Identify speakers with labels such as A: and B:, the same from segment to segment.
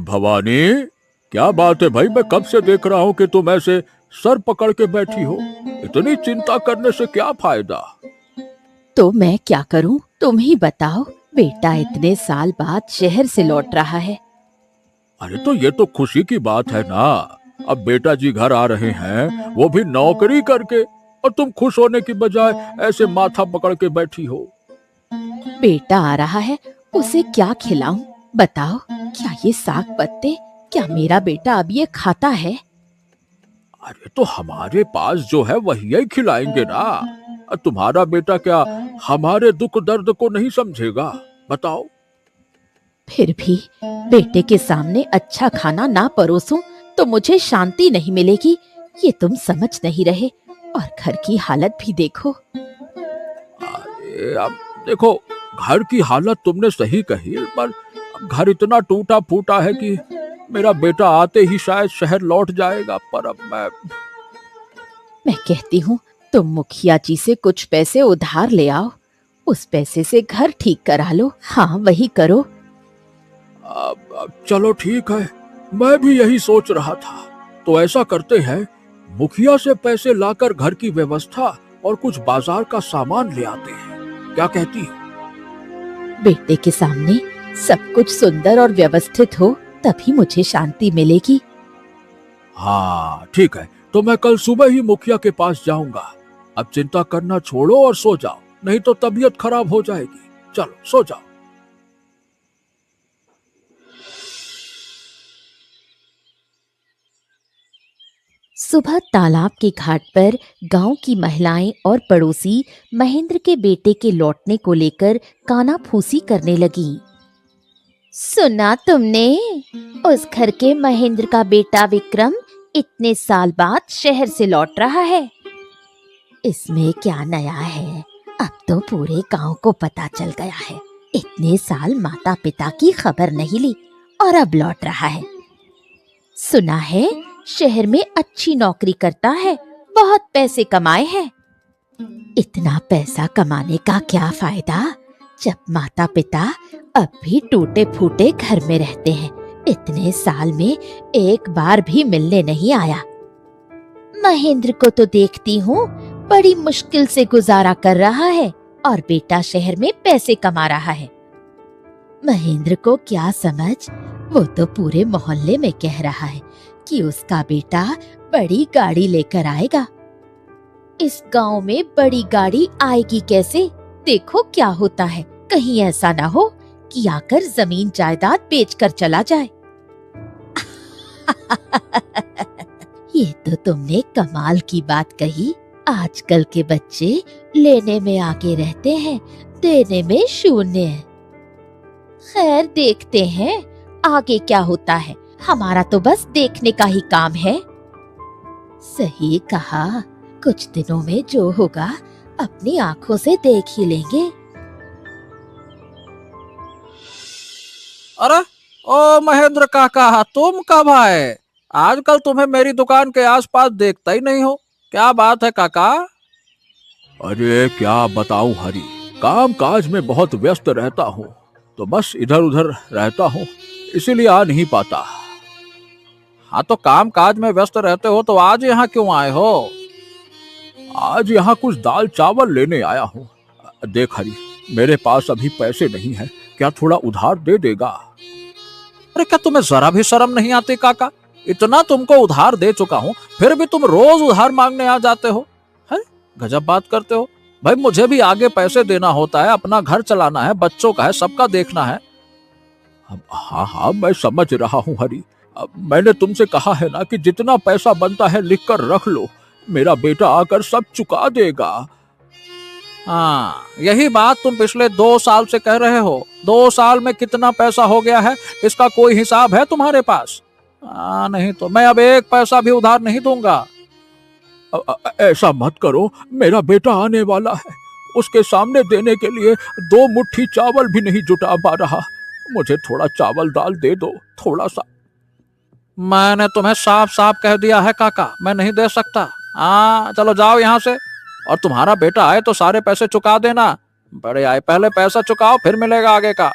A: भवानी, क्या बात है भाई? मैं कब से देख रहा हूँ कि तुम ऐसे सर पकड़ के बैठी हो। इतनी चिंता करने से क्या फायदा?
B: तो मैं क्या करूं, तुम ही बताओ। बेटा इतने साल बाद शहर से लौट रहा है।
A: अरे तो ये तो खुशी की बात है ना। अब बेटा जी घर आ रहे हैं, वो भी नौकरी करके, और तुम खुश होने की बजाय ऐसे माथा पकड़ के बैठी हो।
B: बेटा आ रहा है, उसे क्या खिलाऊं बताओ। क्या ये साग पत्ते, क्या मेरा बेटा अब ये खाता है?
A: अरे तो हमारे पास जो है वही ही खिलाएंगे ना। तुम्हारा बेटा क्या हमारे दुख दर्द को नहीं समझेगा? बताओ।
B: फिर भी बेटे के सामने अच्छा खाना ना परोसूं तो मुझे शांति नहीं मिलेगी। ये तुम समझ नहीं रहे। और घर की हालत भी देखो।
A: अरे अब देखो, घर की हालत तुमने सही कही, पर अब घर इतना टूटा फूटा है कि मेरा बेटा आते ही शायद शहर लौट जाएगा। पर अब
B: मैं कहती हूँ तुम मुखिया जी से कुछ पैसे उधार ले आओ। उस पैसे से घर ठीक करा लो। हाँ, वही करो।
A: अब चलो ठीक है, मैं भी यही सोच रहा था। तो ऐसा करते हैं, मुखिया से पैसे लाकर घर की व्यवस्था और कुछ बाजार का सामान ले आते हैं। क्या कहती हो?
B: बेटे के सामने सब कुछ सुंदर और व्यवस्थित हो तभी मुझे शांति मिलेगी।
A: हाँ ठीक है, तो मैं कल सुबह ही मुखिया के पास जाऊंगा। अब चिंता करना छोड़ो और सो जाओ, नहीं तो तबीयत खराब हो जाएगी। चलो सो जाओ।
B: सुबह तालाब के घाट पर गांव की महिलाएं और पड़ोसी महेंद्र के बेटे के लौटने को लेकर कानाफूसी करने लगी। सुना तुमने? उस घर के महेंद्र का बेटा विक्रम इतने साल बाद शहर से लौट रहा है। इसमें क्या नया है? अब तो पूरे गांव को पता चल गया है। इतने साल माता पिता की खबर नहीं ली और अब लौट रहा है। सुना है शहर में अच्छी नौकरी करता है, बहुत पैसे कमाए हैं। इतना पैसा कमाने का क्या फायदा जब माता पिता अब भी टूटे फूटे घर में रहते हैं। इतने साल में एक बार भी मिलने नहीं आया। महेंद्र को तो देखती हूँ बड़ी मुश्किल से गुजारा कर रहा है और बेटा शहर में पैसे कमा रहा है। महेंद्र को क्या समझ, वो तो पूरे मोहल्ले में कह रहा है कि उसका बेटा बड़ी गाड़ी लेकर आएगा। इस गांव में बड़ी गाड़ी आएगी कैसे? देखो क्या होता है। कहीं ऐसा ना हो कि आकर जमीन जायदाद बेचकर चला जाए। ये तो तुमने कमाल की बात कही। आजकल के बच्चे लेने में आगे रहते हैं, देने में शून्य है। खैर देखते हैं आगे क्या होता है। हमारा तो बस देखने का ही काम है। सही कहा, कुछ दिनों में जो होगा अपनी आंखों से देख ही लेंगे।
C: अरे ओ महेंद्र काका, तुम कब आए? आजकल तुम्हें मेरी दुकान के आसपास देखता ही नहीं हो। क्या बात है काका?
A: अरे क्या बताऊं हरी, काम काज में बहुत व्यस्त रहता हूँ, तो बस इधर उधर रहता हूँ, इसीलिए आ नहीं पाता।
C: हाँ तो काम काज में व्यस्त रहते हो तो आज यहाँ क्यों आए हो?
A: आज यहाँ कुछ दाल चावल लेने आया हूँ। देख हरी, मेरे पास अभी पैसे नहीं है, क्या थोड़ा उधार दे देगा?
C: अरे क्या तुम्हें जरा भी शर्म नहीं आती काका? इतना तुमको उधार दे चुका हूँ, फिर भी तुम रोज उधार मांगने आ जाते हो। है, गजब बात करते हो। भाई मुझे भी आगे पैसे देना होता है, अपना घर चलाना है, बच्चों का है, सबका देखना है।
A: अब हाँ हाँ, मैं समझ रहा हूँ हरी। अब मैंने तुमसे कहा है ना कि जितना पैसा बनता है लिख कर रख लो, मेरा बेटा आकर सब चुका देगा।
C: हाँ, यही बात तुम पिछले 2 साल से कह रहे हो। 2 साल में कितना पैसा हो गया है, इसका कोई हिसाब है तुम्हारे पास? नहीं तो मैं अब एक पैसा भी उधार नहीं दूंगा।
A: ऐसा मत करो, मेरा बेटा आने वाला है, उसके सामने देने के लिए 2 मुट्ठी चावल भी नहीं जुटा पा रहा। मुझे थोड़ा चावल दाल दे दो, थोड़ा सा।
C: मैंने तुम्हें साफ साफ कह दिया है काका, मैं नहीं दे सकता। हाँ चलो जाओ यहाँ से, और तुम्हारा बेटा आए तो सारे पैसे चुका देना। बड़े आए, पहले पैसा चुकाओ फिर मिलेगा आगे का।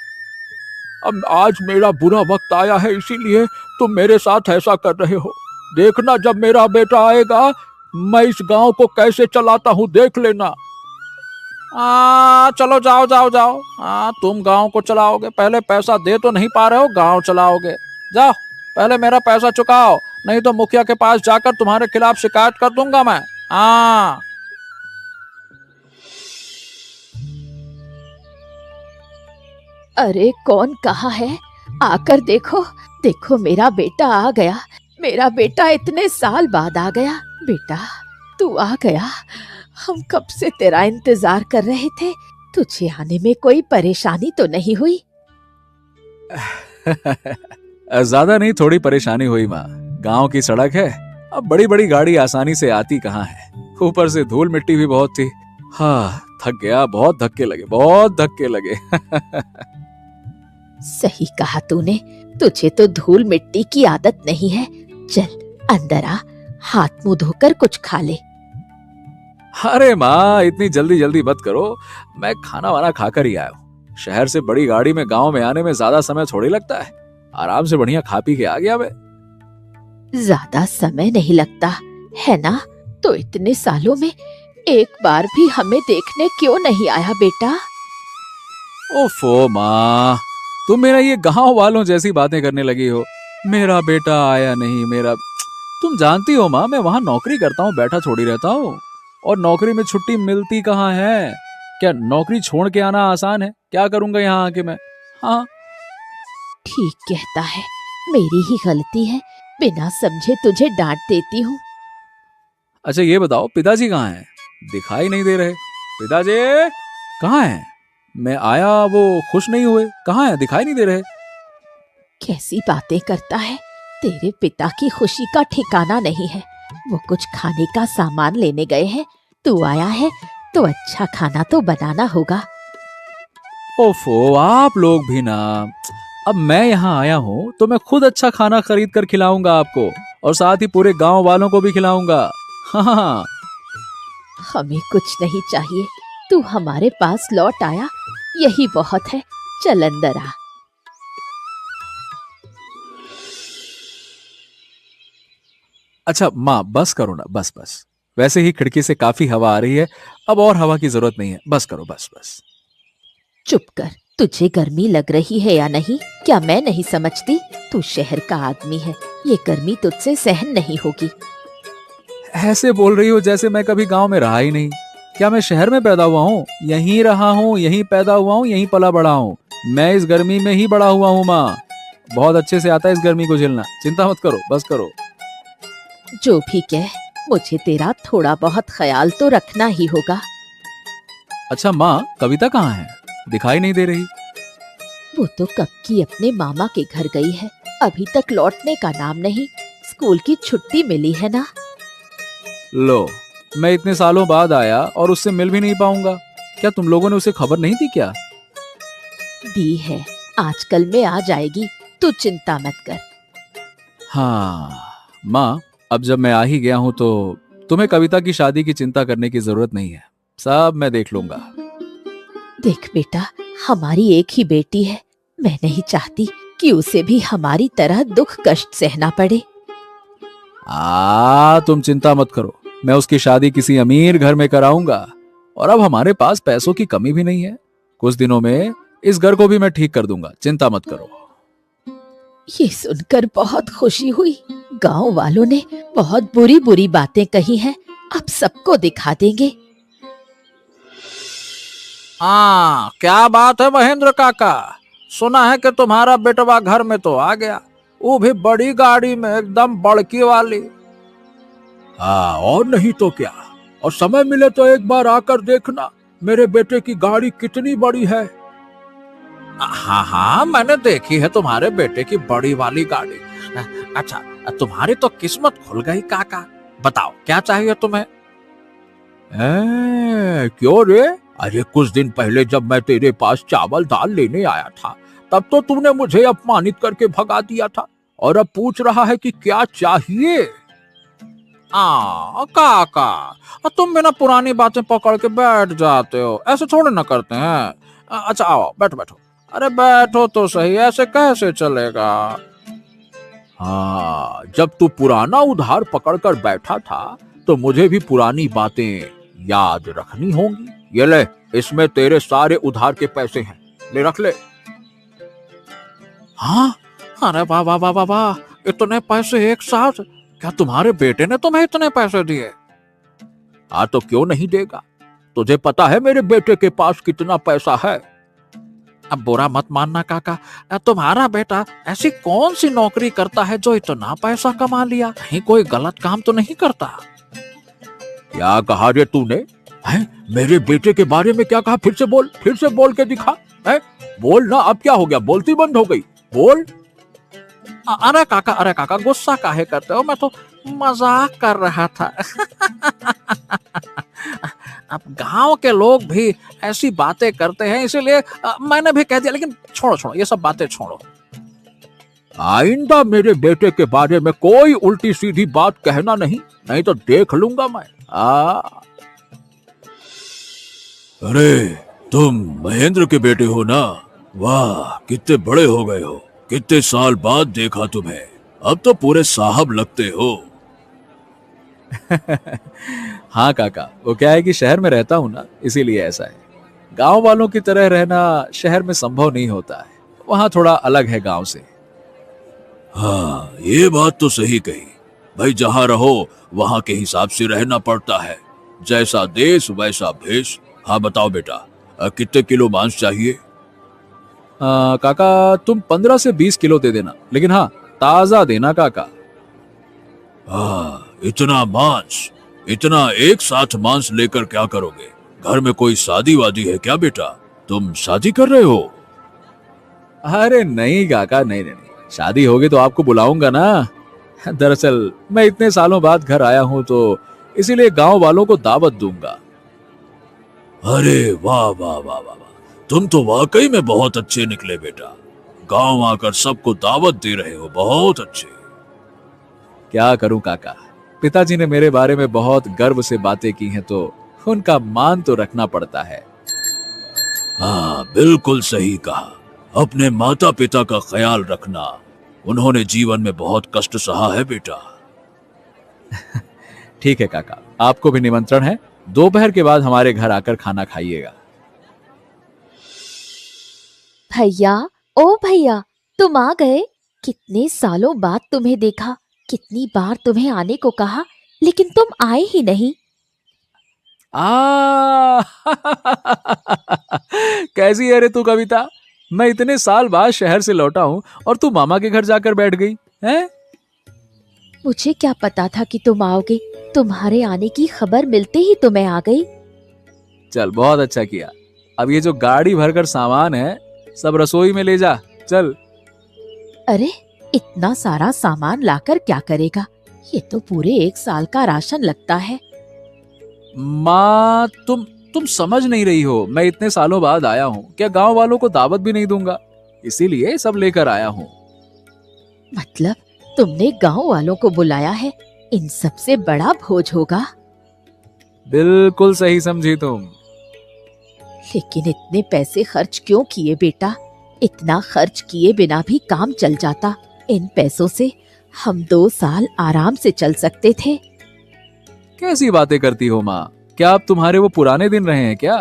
A: अब आज मेरा बुरा वक्त आया है, इसीलिए तुम मेरे साथ ऐसा कर रहे हो। देखना जब मेरा बेटा आएगा, मैं इस गांव को कैसे चलाता हूँ, देख लेना।
C: चलो जाओ जाओ जाओ। तुम गांव को चलाओगे? पहले पैसा दे तो नहीं पा रहे हो, गांव चलाओगे? जाओ पहले मेरा पैसा चुकाओ, नहीं तो मुखिया के पास जाकर तुम्हारे खिलाफ शिकायत कर दूंगा मैं। हाँ।
B: अरे कौन कहाँ है? आकर देखो, देखो मेरा बेटा आ गया। मेरा बेटा इतने साल बाद आ गया। बेटा तू आ गया, हम कब से तेरा इंतजार कर रहे थे। तुझे आने में कोई परेशानी तो नहीं हुई?
C: ज्यादा नहीं, थोड़ी परेशानी हुई माँ। गांव की सड़क है, अब बड़ी बड़ी गाड़ी आसानी से आती कहाँ है। ऊपर से धूल मिट्टी भी बहुत थी। हाँ, थक गया, बहुत धक्के लगे, बहुत धक्के लगे।
B: सही कहा तूने, तुझे तो धूल मिट्टी की आदत नहीं है। चल अंदर आ, हाथ मुंह धोकर कुछ खा ले।
C: अरे माँ, इतनी जल्दी जल्दी मत करो, मैं खाना वाना खाकर ही आया हूँ। शहर से बड़ी गाड़ी में गांव में आने में ज्यादा समय थोड़ी लगता है। आराम से बढ़िया खा पी के आ गया मैं।
B: ज्यादा समय नहीं लगता है ना? तो इतने सालों में एक बार भी हमें देखने क्यों नहीं आया बेटा?
C: ओफो माँ, तुम मेरा ये गांव वालों जैसी बातें करने लगी हो। मेरा बेटा आया नहीं, मेरा। तुम जानती हो माँ, मैं वहां नौकरी करता हूँ, बैठा थोड़ी रहता हूँ। और नौकरी में छुट्टी मिलती कहाँ है? क्या नौकरी छोड़ के आना आसान है? क्या करूंगा यहाँ आके मैं? हाँ।
B: ठीक कहता है, मेरी ही गलती है, बिना समझे तुझे डांट देती हूँ।
C: अच्छा ये बताओ, पिताजी कहाँ हैं? दिखाई नहीं दे रहे। पिताजी कहाँ हैं? मैं आया, वो खुश नहीं हुए। कहाँ हैं? दिखाई नहीं दे रहे।
B: कैसी बातें करता है? तेरे पिता की खुशी का ठिकाना नहीं है। वो कुछ खाने का सामान लेने गए हैं। तू आया है तो अच्छा खाना तो बनाना होगा।
C: ओफो, आप लोग भी ना। अब मैं यहाँ आया हूँ तो मैं खुद अच्छा खाना खरीद कर खिलाऊंगा आपको, और साथ ही पूरे गांव वालों को भी खिलाऊंगा। हाँ।
B: हमें कुछ नहीं चाहिए, तू हमारे पास लौट आया, यही बहुत है। चल अंदर आ।
C: अच्छा माँ, बस करो ना, बस बस। वैसे ही खिड़की से काफी हवा आ रही है, अब और हवा की जरूरत नहीं है। बस करो, बस बस।
B: चुप कर। तुझे गर्मी लग रही है या नहीं? क्या मैं नहीं समझती? तू शहर का आदमी है, ये गर्मी तुझसे सहन नहीं होगी।
C: ऐसे बोल रही हो जैसे मैं कभी गांव में रहा ही नहीं। क्या मैं शहर में पैदा हुआ हूँ? यहीं रहा हूँ, यहीं पैदा हुआ हूँ, यहीं पला बड़ा हूँ। मैं इस गर्मी में ही बड़ा हुआ हूँ माँ। बहुत अच्छे से आता है इस गर्मी को झेलना। चिंता मत करो, बस करो।
B: जो भी कह, मुझे तेरा थोड़ा बहुत ख्याल तो रखना ही होगा।
C: अच्छा माँ, कविता कहाँ है? दिखाई नहीं दे रही।
B: वो तो कब की अपने मामा के घर गई है, अभी तक लौटने का नाम नहीं। स्कूल की छुट्टी मिली है ना।
C: लो, मैं इतने सालों बाद आया और उससे मिल भी नहीं पाऊंगा। क्या तुम लोगों ने उसे खबर नहीं दी क्या?
B: दी है, आजकल में आ जाएगी, तू चिंता मत कर।
C: हाँ माँ, अब जब मैं आ ही गया हूँ तो तुम्हें कविता की शादी की चिंता करने की जरूरत नहीं है। सब मैं देख लूंगा।
B: देख बेटा, हमारी एक ही बेटी है। मैं नहीं चाहती कि उसे भी हमारी तरह दुख कष्ट सहना पड़े।
C: तुम चिंता मत करो, मैं उसकी शादी किसी अमीर घर में कराऊंगा। और अब हमारे पास पैसों की कमी भी नहीं है। कुछ दिनों में इस घर को भी मैं ठीक कर दूंगा, चिंता मत करो।
B: ये सुनकर बहुत खुशी हुई। गांव वालों ने बहुत बुरी बुरी बातें कही हैं, अब सबको दिखा देंगे।
C: क्या बात है महेंद्र काका? सुना है कि तुम्हारा बेटवा घर में तो आ गया, वो भी बड़ी गाड़ी में, एकदम बड़की वाली।
A: हाँ, और नहीं तो क्या। और समय मिले तो एक बार आकर देखना मेरे बेटे की गाड़ी कितनी बड़ी है।
C: हाँ हाँ, मैंने देखी है तुम्हारे बेटे की बड़ी वाली गाड़ी। अच्छा, तुम्हारी तो किस्मत खुल गई काका। बताओ क्या चाहिए तुम्हें?
A: क्यों रे? अरे कुछ दिन पहले जब मैं तेरे पास चावल दाल लेने आया था, तब तो तूने मुझे अपमानित करके भगा दिया था, और अब पूछ रहा है कि क्या चाहिए।
C: काका, तुम बिना पुरानी बातें पकड़ के बैठ जाते हो, ऐसे थोड़े ना करते हैं। अच्छा आओ, बैठो बैठो। अरे बैठो तो सही, ऐसे कैसे चलेगा?
A: हाँ, जब तू पुराना उधार पकड़कर बैठा था तो मुझे भी पुरानी बातें याद रखनी होंगी। ये ले, इसमें तेरे सारे उधार के पैसे हैं, ले रख ले।
C: हाँ, अरे वाह वाह वाह वाह वाह, इतने पैसे एक साथ? क्या तुम्हारे बेटे ने तुम्हें इतने पैसे दिए?
A: हाँ, तो क्यों नहीं देगा? तुझे पता है मेरे बेटे के पास कितना पैसा है?
C: अब बुरा मत मानना काका, तुम्हारा बेटा ऐसी कौन सी नौकरी करता है जो इतना पैसा कमा लिया? कहीं कोई गलत काम तो नहीं करता?
A: क्या कहा रे तूने? हैं? मेरे बेटे के बारे में क्या कहा? फिर से बोल के दिखा। है? बोल ना, अब क्या हो गया? बोलती बंद हो गई, बोल।
C: अरे काका गुस्सा काहे करते हो? मैं तो मजाक कर रहा था। अब गांव के लोग भी ऐसी बातें करते हैं, इसीलिए मैंने भी कह दिया। लेकिन छोड़ो ये सब बातें छोड़ो।
A: आइंदा मेरे बेटे के बारे में कोई उल्टी सीधी बात कहना नहीं, नहीं तो देख लूंगा मैं।
D: अरे तुम महेंद्र के बेटे हो ना? वाह, कितने बड़े हो गए हो, कितने साल बाद देखा तुम्हें। अब तो पूरे साहब लगते हो।
C: हाँ काका, वो क्या है कि शहर में रहता हूँ ना, इसीलिए ऐसा है। गांव वालों की तरह रहना शहर में संभव नहीं होता है, वहां थोड़ा अलग है गांव से।
D: हाँ, ये बात तो सही कही भाई। जहाँ रहो वहाँ के हिसाब से रहना पड़ता है। जैसा देश वैसा भेष। हाँ बताओ बेटा, कितने किलो मांस चाहिए?
C: काका तुम 15 से 20 किलो दे देना, लेकिन हाँ ताजा देना काका।
D: हाँ, इतना मांस, इतना एक साथ मांस लेकर क्या करोगे? घर में कोई शादी वादी है क्या बेटा? तुम शादी कर रहे हो?
C: अरे नहीं काका, नहीं, शादी होगी तो आपको बुलाऊंगा ना। दरअसल मैं इतने सालों बाद घर आया हूं तो इसीलिए गांव वालों को दावत दूंगा।
D: अरे वाह वाह वाह वाह, तुम तो वाकई में बहुत अच्छे निकले बेटा। गांव आकर सबको दावत दे रहे हो, बहुत अच्छे।
C: क्या करूं काका, पिताजी ने मेरे बारे में बहुत गर्व से बातें की हैं, तो उनका मान तो रखना पड़ता है।
D: हाँ, बिल्कुल सही कहा। अपने माता पिता का ख्याल रखना। उन्होंने जीवन में बहुत कष्ट सहा है बेटा।
C: ठीक है काका, आपको भी निमंत्रण है, दोपहर के बाद हमारे घर आकर खाना खाइएगा।
B: भैया, ओ भैया, तुम आ गए। कितने सालों बाद तुम्हें देखा। कितनी बार तुम्हें आने को कहा, लेकिन तुम आए ही नहीं।
C: कैसी है रे तू कविता? मैं इतने साल बाद शहर से लौटा हूं और तू मामा के घर जाकर बैठ गई हैं?
B: मुझे क्या पता था कि तुम आओगे। तुम्हारे आने की खबर मिलते ही तो मैं आ गई।
C: चल, बहुत अच्छा किया। अब ये जो गाड़ी भरकर सामान है सब रसोई में ले जा, चल।
B: अरे, इतना सारा सामान लाकर क्या करेगा? ये तो पूरे 1 साल का राशन लगता है।
C: माँ, तुम समझ नहीं रही हो। मैं इतने सालों बाद आया हूँ, क्या गांव वालों को दावत भी नहीं दूंगा? इसीलिए सब लेकर आया हूँ।
B: मतलब तुमने गांव वालों को बुलाया है? इन सबसे बड़ा भोज होगा।
C: बिल्कुल सही समझी तुम।
B: लेकिन इतने पैसे खर्च क्यों किए बेटा? इतना खर्च किए बिना भी काम चल जाता। इन पैसों से हम 2 साल आराम से चल सकते थे।
C: कैसी बातें करती हो माँ? क्या अब तुम्हारे वो पुराने दिन रहे हैं क्या?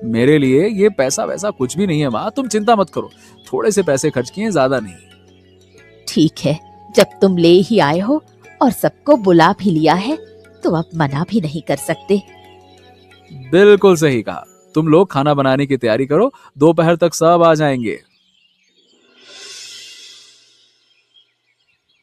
C: मेरे लिए ये पैसा वैसा कुछ भी नहीं है माँ, तुम चिंता मत करो। थोड़े से पैसे खर्च किए, ज्यादा नहीं।
B: ठीक है, जब तुम ले ही आए हो और सबको बुला भी लिया है तो अब मना भी नहीं कर सकते।
C: बिल्कुल सही कहा। तुम लोग खाना बनाने की तैयारी करो, दोपहर तक सब आ जाएंगे।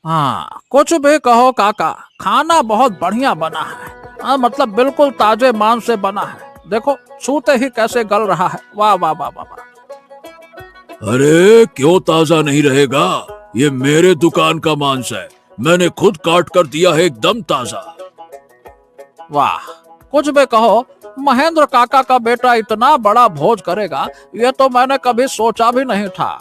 C: हाँ, कुछ भी कहो काका, खाना बहुत बढ़िया बना है। मतलब बिल्कुल ताजे मांस से बना है। देखो छूते ही कैसे गल रहा है। वाह वाह वाह वाह वाह।
D: अरे क्यों ताजा नहीं रहेगा? ये मेरे दुकान का मांस है, मैंने खुद काट कर दिया है, एकदम ताजा।
C: वाह, कुछ भी कहो, महेंद्र काका का बेटा इतना बड़ा भोज करेगा, ये तो मैंने कभी सोचा भी नहीं था।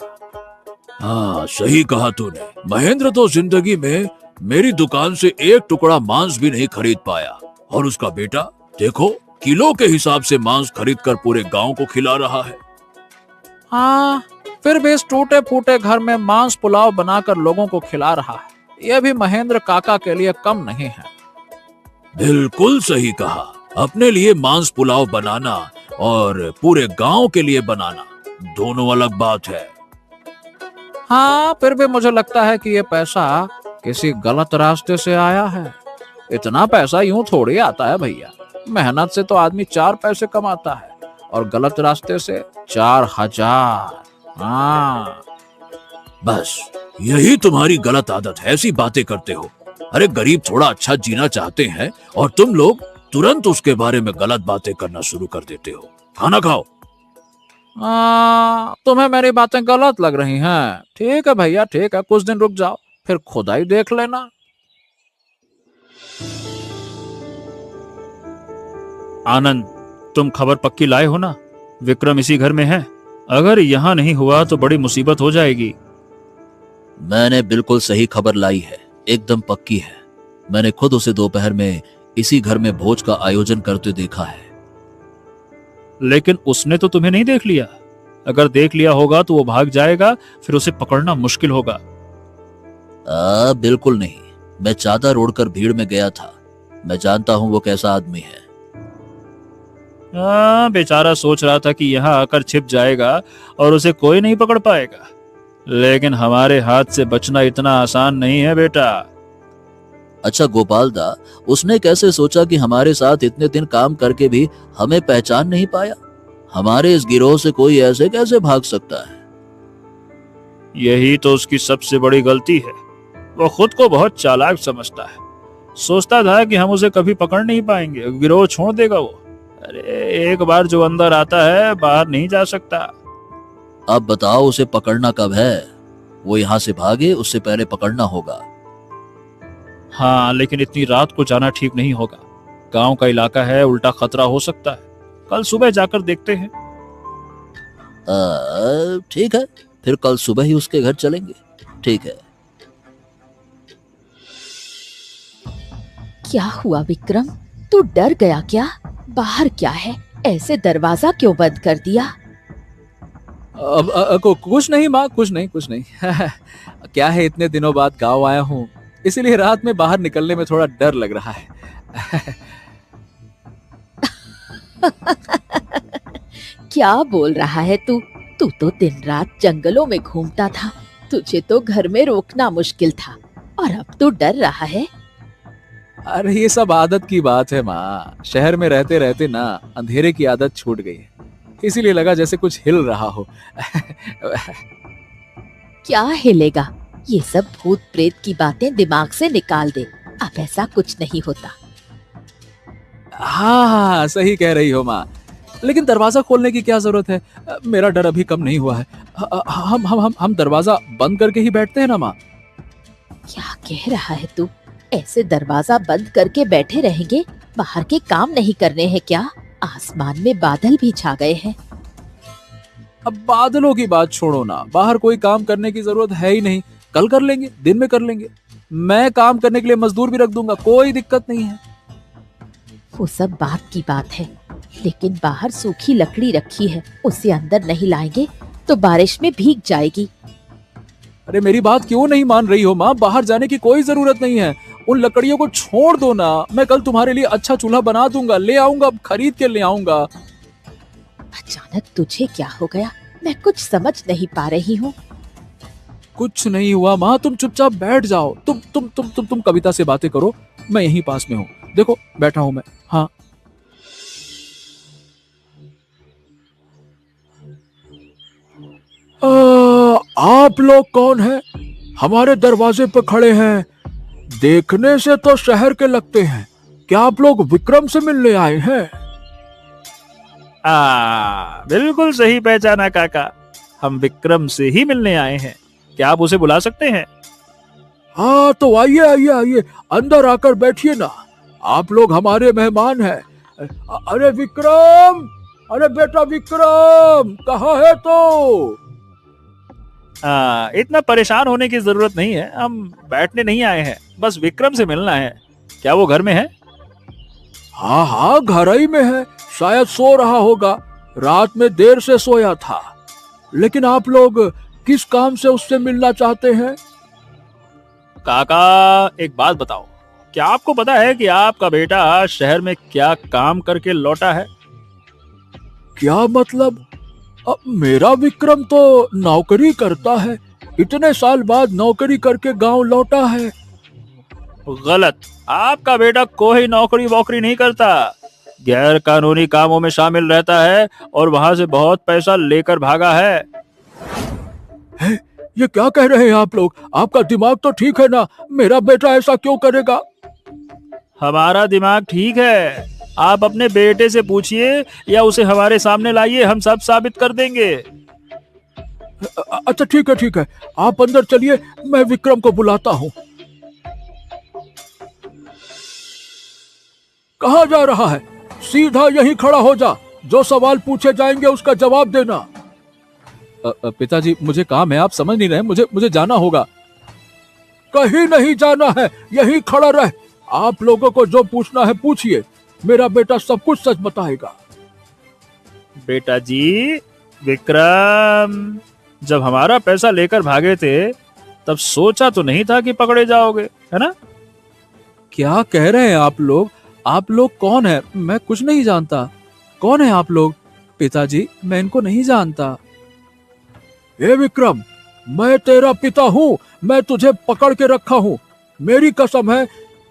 D: हाँ, सही कहा तूने। महेंद्र तो जिंदगी में मेरी दुकान से एक टुकड़ा मांस भी नहीं खरीद पाया, और उसका बेटा देखो किलो के हिसाब से मांस खरीद कर पूरे गांव को खिला रहा है।
C: हाँ, फिर भी इस टूटे फूटे घर में मांस पुलाव बनाकर लोगों को खिला रहा है। यह भी महेंद्र काका के लिए कम नहीं है।
D: बिल्कुल सही कहा। अपने लिए मांस पुलाव बनाना और पूरे गांव के लिए बनाना दोनों अलग बात है।
C: हाँ, फिर भी मुझे लगता है कि ये पैसा किसी गलत रास्ते से आया है। इतना पैसा यूं थोड़ी आता है भैया। मेहनत से तो आदमी 4 पैसे कमाता है और गलत रास्ते से 4000। हाँ,
D: बस यही तुम्हारी गलत आदत है, ऐसी बातें करते हो। अरे गरीब थोड़ा अच्छा जीना चाहते हैं और तुम लोग तुरंत उसके बारे में गलत बातें करना शुरू कर देते हो। खाना खाओ।
C: तुम्हें मेरी बातें गलत लग रही हैं। ठीक है भैया, ठीक है, कुछ दिन रुक जाओ, फिर खुदा ही देख लेना।
E: आनंद, तुम खबर पक्की लाए हो ना? विक्रम इसी घर में है। अगर यहाँ नहीं हुआ तो बड़ी मुसीबत हो जाएगी।
D: मैंने बिल्कुल सही खबर लाई है, एकदम पक्की है। मैंने खुद उसे दोपहर में इसी घर में भोज का आयोजन करते देखा है।
E: लेकिन उसने तो तुम्हें नहीं देख लिया। अगर देख लिया होगा तो वो भाग जाएगा, फिर उसे पकड़ना मुश्किल होगा।
D: बिल्कुल नहीं। मैं चादर ओढ़कर भीड़ में गया था। मैं जानता हूँ वो कैसा आदमी है।
E: बेचारा सोच रहा था कि यहाँ आकर छिप जाएगा और उसे कोई नहीं पकड़ पाएगा। लेकिन हमारे हाथ से बचना इतना आसान नहीं है बेटा।
D: अच्छा गोपाल दा, उसने कैसे सोचा कि हमारे साथ इतने दिन काम करके भी हमें पहचान नहीं पाया? हमारे इस गिरोह से कोई ऐसे कैसे भाग सकता है?
E: यही तो उसकी सबसे बड़ी गलती है। वो खुद को बहुत चालाक समझता है। सोचता था कि हम उसे कभी पकड़ नहीं पाएंगे, गिरोह छोड़ देगा वो। अरे एक बार जो अंदर आता है बाहर नहीं जा सकता।
D: अब बताओ उसे पकड़ना कब है? वो यहाँ से भागे उससे पहले पकड़ना होगा।
E: हाँ, लेकिन इतनी रात को जाना ठीक नहीं होगा। गांव का इलाका है, उल्टा खतरा हो सकता है। कल सुबह जाकर देखते हैं।
D: ठीक है, फिर कल सुबह ही उसके घर चलेंगे। ठीक है।
B: क्या हुआ विक्रम, तू डर गया क्या? बाहर क्या है? ऐसे दरवाजा क्यों बंद कर दिया?
C: कुछ नहीं माँ, कुछ नहीं। क्या है, इतने दिनों बाद गांव आया हूँ, इसीलिए रात में बाहर निकलने में थोड़ा डर लग रहा है।
B: क्या बोल रहा है तू? तू तो दिन रात जंगलों में घूमता था, तुझे तो घर में रोकना मुश्किल था, और अब तू डर रहा है?
C: अरे ये सब आदत की बात है माँ। शहर में रहते रहते ना अंधेरे की आदत छूट गई है, इसीलिए लगा जैसे कुछ हिल रहा हो।
B: क्या हिलेगा? ये सब भूत प्रेत की बातें दिमाग से निकाल दे। अब ऐसा कुछ नहीं होता।
C: हाँ, सही कह रही हो माँ, लेकिन दरवाजा खोलने की क्या जरूरत है? मेरा डर अभी कम नहीं हुआ है। हम दरवाजा बंद करके ही बैठते हैं ना माँ।
B: क्या कह रहा है तू? ऐसे दरवाजा बंद करके बैठे रहेंगे? बाहर के काम नहीं करने हैं क्या? आसमान में बादल भी छा गए हैं।
C: अब बादलों की बात छोड़ो ना, बाहर कोई काम करने की जरूरत है ही नहीं। कल कर लेंगे, दिन में कर लेंगे। मैं काम करने के लिए मजदूर भी रख दूंगा, कोई दिक्कत नहीं है।
B: वो सब बात की बात है, लेकिन बाहर सूखी लकड़ी रखी है, उसे अंदर नहीं लाएंगे तो बारिश में भीग जाएगी।
C: अरे मेरी बात क्यों नहीं मान रही हो माँ? बाहर जाने की कोई जरूरत नहीं है। उन लकड़ियों को छोड़ दो ना। मैं कल तुम्हारे लिए अच्छा चूल्हा बना दूंगा, ले आऊंगा, खरीद के ले आऊंगा।
B: अचानक तुझे क्या हो गया? मैं कुछ समझ नहीं पा रही हूँ।
C: कुछ नहीं हुआ माँ, तुम चुपचाप बैठ जाओ। तुम कविता से बातें करो, मैं यहीं पास में हूँ। देखो बैठा हूँ मैं। हाँ,
A: आप लोग कौन हैं? हमारे दरवाजे पे खड़े हैं। देखने से तो शहर के लगते हैं। क्या आप लोग विक्रम से मिलने आए हैं?
E: बिल्कुल सही पहचाना काका। हम विक्रम से ही मिलने आए हैं। क्या आप उसे बुला सकते हैं?
A: हाँ तो आइए आइए आइए, अंदर आकर बैठिए ना। आप लोग हमारे मेहमान हैं। अरे विक्रम, अरे बेटा विक्रम, कहाँ है तो?
E: इतना परेशान होने की जरूरत नहीं है। हम बैठने नहीं आए हैं, बस विक्रम से मिलना है। क्या वो घर में है?
A: हाँ हाँ, घर ही में है। शायद सो रहा होगा, रात में देर से सोया था। लेकिन आप लोग किस काम से उससे मिलना चाहते हैं?
E: काका, एक बात बताओ, क्या आपको पता है कि आपका बेटा शहर में क्या काम करके लौटा है?
A: क्या मतलब? मेरा विक्रम तो नौकरी करता है, इतने साल बाद नौकरी करके गांव लौटा है।
E: गलत। आपका बेटा कोई नौकरी वोकरी नहीं करता, गैर कानूनी कामों में शामिल रहता है और वहां से बहुत पैसा लेकर भागा है।
A: ये क्या कह रहे हैं आप लोग? आपका दिमाग तो ठीक है ना? मेरा बेटा ऐसा क्यों करेगा?
E: हमारा दिमाग ठीक है, आप अपने बेटे से पूछिए या उसे हमारे सामने लाइए, हम सब साबित कर देंगे।
A: अच्छा ठीक है, आप अंदर चलिए, मैं विक्रम को बुलाता हूँ। कहाँ जा रहा है? सीधा यहीं खड़ा हो जा, जो सवाल पूछे जाएंगे उसका जवाब देना।
C: पिताजी, मुझे काम है, आप समझ नहीं रहे, मुझे जाना होगा।
A: कहीं नहीं जाना है, यहीं खड़ा रह। आप लोगों को जो पूछना है पूछिए, मेरा बेटा सब कुछ सच बताएगा।
E: बेटा जी, विक्रम जब हमारा पैसा लेकर भागे थे तब सोचा तो नहीं था कि पकड़े जाओगे, है ना?
C: क्या कह रहे हैं आप लोग? आप लोग कौन है? मैं कुछ नहीं जानता। कौन है आप लोग? पिताजी, मैं इनको नहीं जानता।
A: हे विक्रम, मैं तेरा पिता हूँ, मैं तुझे पकड़ के रखा हूँ। मेरी कसम है,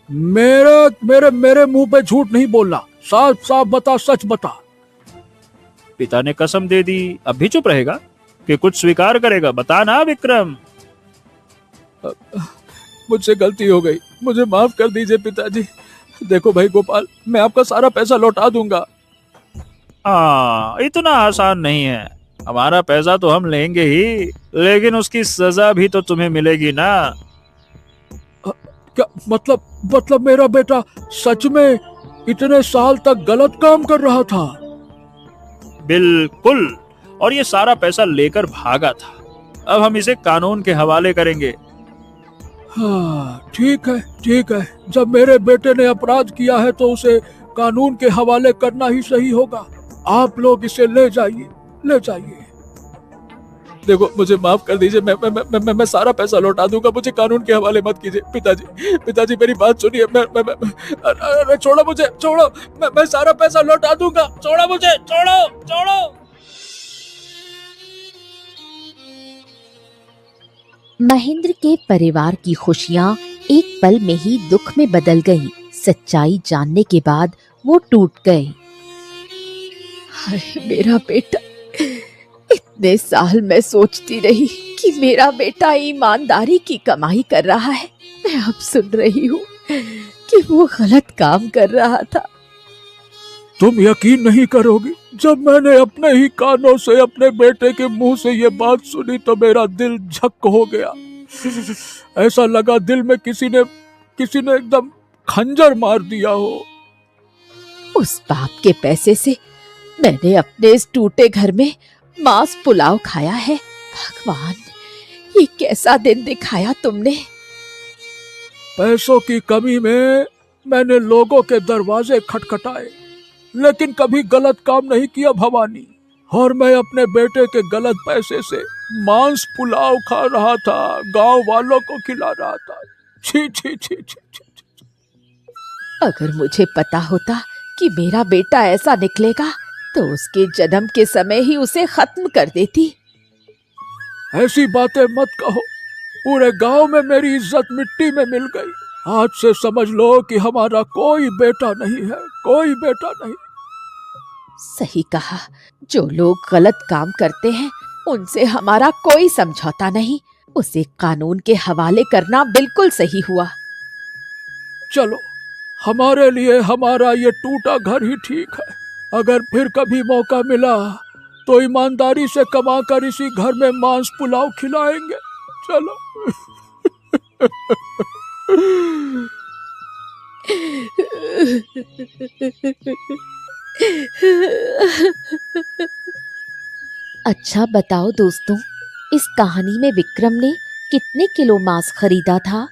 A: मेरे मेरे मेरे मुंह पे झूठ नहीं बोलना। साफ साफ बता, सच बता।
E: पिता ने कसम दे दी, अब भी चुप रहेगा कि कुछ स्वीकार करेगा? बता ना विक्रम।
C: मुझसे गलती हो गई, मुझे माफ कर दीजिए पिताजी। देखो भाई गोपाल, मैं आपका सारा पैसा लौटा दूंगा।
E: इतना आसान नहीं है। हमारा पैसा तो हम लेंगे ही, लेकिन उसकी सजा भी तो तुम्हें मिलेगी ना।
A: क्या मतलब मेरा बेटा सच में इतने साल तक गलत काम कर रहा था?
E: बिल्कुल, और ये सारा पैसा लेकर भागा था। अब हम इसे कानून के हवाले करेंगे।
A: हाँ, ठीक है। जब मेरे बेटे ने अपराध किया है तो उसे कानून के हवाले करना ही सही होगा। आप लोग इसे ले जाइए।
C: देखो, मुझे माफ कर दीजिए, मैं सारा पैसा लौटा दूंगा, मुझे कानून के हवाले मत कीजिए। पिताजी मेरी बात सुनिए। अरे छोड़ो मुझे, छोड़ो। मैं सारा पैसा लौटा दूंगा, छोड़ो मुझे, छोड़ो।
B: महेंद्र के परिवार की खुशियां एक पल में ही दुख में बदल गई। सच्चाई जानने के बाद वो टूट गए।
F: हाय मेरा बेटा, इतने साल मैं सोचती रही कि मेरा बेटा ईमानदारी की कमाई कर रहा है। मैं अब सुन रही हूँ कि वो गलत काम कर रहा था।
A: तुम यकीन नहीं करोगी, जब मैंने अपने ही कानों से अपने बेटे के मुंह से ये बात सुनी तो मेरा दिल झक हो गया। ऐसा लगा दिल में किसी ने एकदम खंजर मार दिया हो।
F: उस बाप के पैसे से मैंने अपने इस टूटे घर में मांस पुलाव खाया है। भगवान, ये कैसा दिन दिखाया तुमने।
A: पैसों की कमी में मैंने लोगों के दरवाजे खटखटाए, लेकिन कभी गलत काम नहीं किया भवानी। और मैं अपने बेटे के गलत पैसे से मांस पुलाव खा रहा था, गांव वालों को खिला रहा था। छी छी छी छी छी।
F: अगर मुझे पता होता कि मेरा बेटा ऐसा निकलेगा तो उसके जन्म के समय ही उसे खत्म कर देती।
A: ऐसी बातें मत कहो, पूरे गांव में मेरी इज्जत मिट्टी में मिल गई। आज से समझ लो कि हमारा कोई बेटा नहीं है, कोई बेटा नहीं।
F: सही कहा, जो लोग गलत काम करते हैं उनसे हमारा कोई समझौता नहीं। उसे कानून के हवाले करना बिल्कुल सही हुआ।
A: चलो, हमारे लिए हमारा ये टूटा घर ही ठीक है। अगर फिर कभी मौका मिला तो ईमानदारी से कमाकर इसी घर में मांस पुलाव खिलाएंगे। चलो।
B: अच्छा बताओ दोस्तों, इस कहानी में विक्रम ने कितने किलो मांस खरीदा था?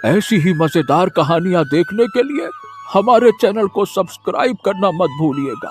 A: ऐसी ही मजेदार कहानियां देखने के लिए हमारे चैनल को सब्सक्राइब करना मत भूलिएगा।